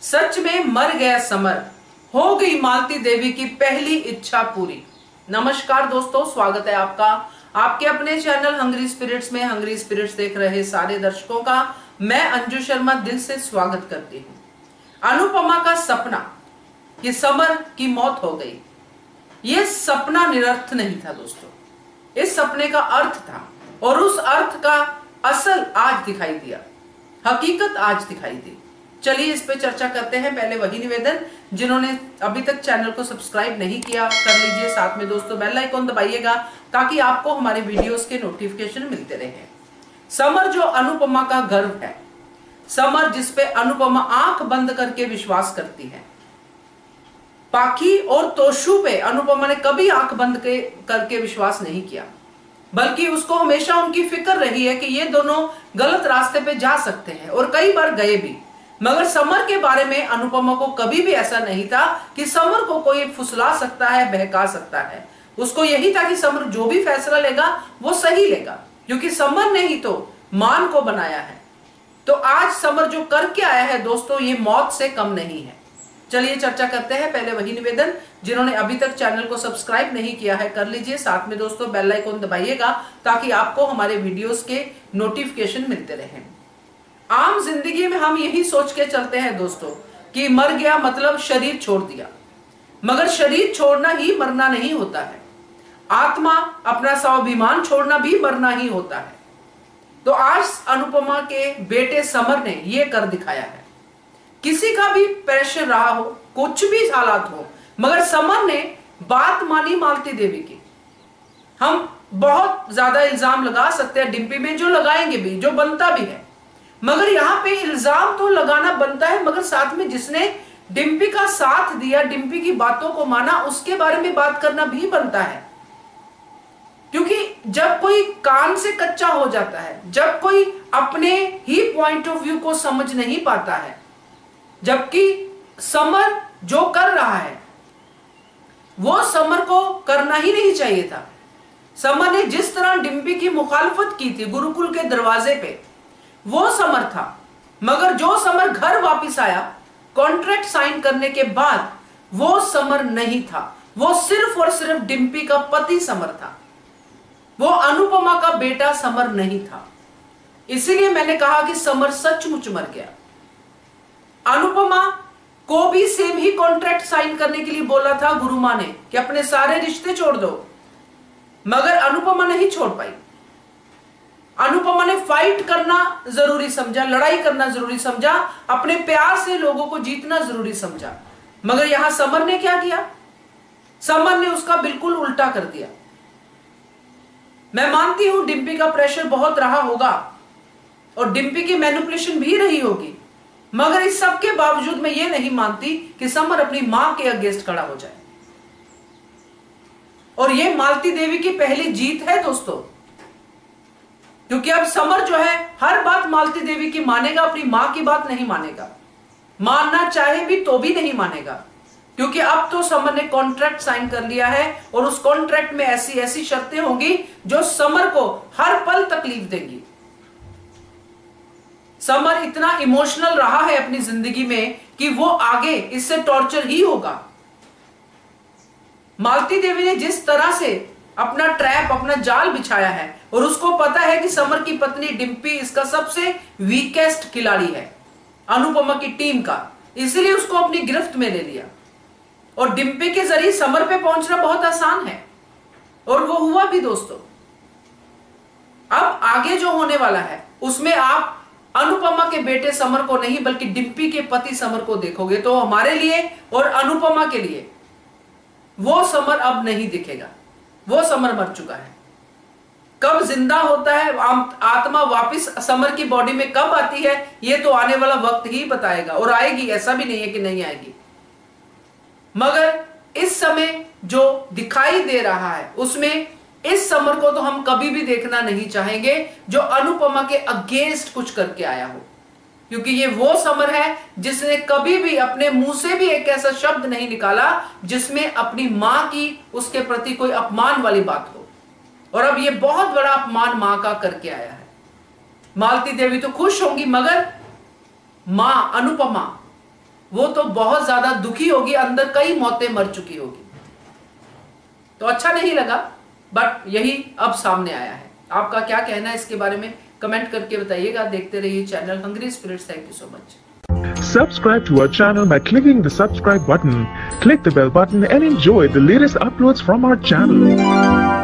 सच में मर गया समर, हो गई मालती देवी की पहली इच्छा पूरी। नमस्कार दोस्तों, स्वागत है आपका आपके अपने चैनल हंग्री स्पिरिट्स में। हंग्री स्पिरिट्स देख रहे सारे दर्शकों का मैं अंजू शर्मा दिल से स्वागत करती हूँ। अनुपमा का सपना कि समर की मौत हो गई, यह सपना निरर्थ नहीं था दोस्तों। इस सपने का अर्थ था और उस अर्थ का असल आज दिखाई दिया, हकीकत आज दिखाई दी। चलिए इस पे चर्चा करते हैं। पहले वही निवेदन, जिन्होंने अभी तक चैनल को सब्सक्राइब नहीं किया कर लीजिए। साथ में दोस्तों बेल आइकॉन दबाइएगा ताकि आपको हमारे वीडियोस के नोटिफिकेशन मिलते रहें। समर जो अनुपमा का गर्व है, समर जिस पे अनुपमा आंख बंद करके विश्वास करती है। पाखी और तोशु पे अनुपमा ने कभी आंख बंद करके विश्वास नहीं किया, बल्कि उसको हमेशा उनकी फिक्र रही है कि ये दोनों गलत रास्ते पे जा सकते हैं और कई बार गए भी। मगर समर के बारे में अनुपमा को कभी भी ऐसा नहीं था कि समर को कोई फुसला सकता है, बहका सकता है। उसको यही था कि समर जो भी फैसला लेगा वो सही लेगा, क्योंकि समर ने ही तो मान को बनाया है। तो आज समर जो करके आया है दोस्तों, ये मौत से कम नहीं है। चलिए चर्चा करते हैं। पहले वही निवेदन, जिन्होंने अभी तक चैनल को सब्सक्राइब नहीं किया है कर लीजिए। साथ में दोस्तों बेल आइकन दबाइएगा ताकि आपको हमारे वीडियोस के नोटिफिकेशन मिलते रहें। आम जिंदगी में हम यही सोच के चलते हैं दोस्तों कि मर गया मतलब शरीर छोड़ दिया, मगर शरीर छोड़ना ही मरना नहीं होता है। आत्मा अपना स्वाभिमान छोड़ना भी मरना ही होता है। तो आज अनुपमा के बेटे समर ने यह कर दिखाया है। किसी का भी प्रेशर रहा हो, कुछ भी हालात हो, मगर समर ने बात मानी मालती देवी की। हम बहुत ज्यादा इल्जाम लगा सकते हैं डिम्पी में, जो लगाएंगे भी, जो बनता भी है, मगर यहां पे इल्जाम तो लगाना बनता है, मगर साथ में जिसने डिम्पी का साथ दिया, डिम्पी की बातों को माना, उसके बारे में बात करना भी बनता है। क्योंकि जब कोई कान से कच्चा हो जाता है, जब कोई अपने ही पॉइंट ऑफ व्यू को समझ नहीं पाता है, जबकि समर जो कर रहा है वो समर को करना ही नहीं चाहिए था। समर ने जिस तरह डिम्पी की मुखालफत की थी गुरुकुल के दरवाजे पे, वो समर था। मगर जो समर घर वापस आया कॉन्ट्रैक्ट साइन करने के बाद, वो समर नहीं था। वो सिर्फ और सिर्फ डिम्पी का पति समर था, वो अनुपमा का बेटा समर नहीं था। इसीलिए मैंने कहा कि समर सचमुच मर गया। अनुपमा को भी सेम ही कॉन्ट्रैक्ट साइन करने के लिए बोला था गुरु मां ने कि अपने सारे रिश्ते छोड़ दो, मगर अनुपमा नहीं छोड़ पाई। अनुपमा ने फाइट करना जरूरी समझा, लड़ाई करना जरूरी समझा, अपने प्यार से लोगों को जीतना जरूरी समझा। मगर यहां समर ने क्या किया? समर ने उसका बिल्कुल उल्टा कर दिया। मैं मानती हूं डिम्पी का प्रेशर बहुत रहा होगा और डिम्पी की मैनिपुलेशन भी रही होगी, मगर इस सब के बावजूद मैं ये नहीं मानती कि समर अपनी मां के अगेंस्ट खड़ा हो जाए। और ये मालती देवी की पहली जीत है दोस्तों, क्योंकि अब समर जो है हर बात मालती देवी की मानेगा, अपनी मां की बात नहीं मानेगा। मानना चाहे भी तो भी नहीं मानेगा, क्योंकि अब तो समर ने कॉन्ट्रैक्ट साइन कर लिया है और उस कॉन्ट्रैक्ट में ऐसी ऐसी शर्तें होंगी जो समर को हर पल तकलीफ देंगी। समर इतना इमोशनल रहा है अपनी जिंदगी में कि वो आगे इससे टॉर्चर ही होगा। मालती देवी ने जिस तरह से अपना ट्रैप, अपना जाल बिछाया है, और उसको पता है कि समर की पत्नी डिम्पी इसका सबसे वीकेस्ट खिलाड़ी है अनुपमा की टीम का, इसलिए उसको अपनी गिरफ्त में ले लिया। और डिम्पी के जरिए समर पे पहुंचना बहुत आसान है, और वो हुआ भी दोस्तों। अब आगे जो होने वाला है उसमें आप अनुपमा के बेटे समर को नहीं, बल्कि डिम्पी के पति समर को देखोगे। तो हमारे लिए और अनुपमा के लिए वो समर अब नहीं दिखेगा। वो समर मर चुका है। कब जिंदा होता है, आत्मा वापस समर की बॉडी में कब आती है, ये तो आने वाला वक्त ही बताएगा। और आएगी, ऐसा भी नहीं है कि नहीं आएगी, मगर इस समय जो दिखाई दे रहा है उसमें इस समर को तो हम कभी भी देखना नहीं चाहेंगे जो अनुपमा के अगेंस्ट कुछ करके आया हो, क्योंकि ये वो समर है जिसने कभी भी अपने मुंह से भी एक ऐसा शब्द नहीं निकाला जिसमें अपनी मां की उसके प्रति कोई अपमान वाली बात हो। और अब ये बहुत बड़ा अपमान मां का करके आया है। मालती देवी तो खुश होंगी, मगर मां अनुपमा वो तो बहुत ज्यादा दुखी होगी, अंदर कई मौतें मर चुकी होगी। तो अच्छा नहीं लगा, बट यही अब सामने आया है। आपका क्या कहना है इसके बारे में कमेंट करके बताइएगा। देखते रहिए channel hungry spirits. Thank you so much. Subscribe to our channel by clicking the subscribe button. Click the bell button and enjoy the latest uploads from our channel.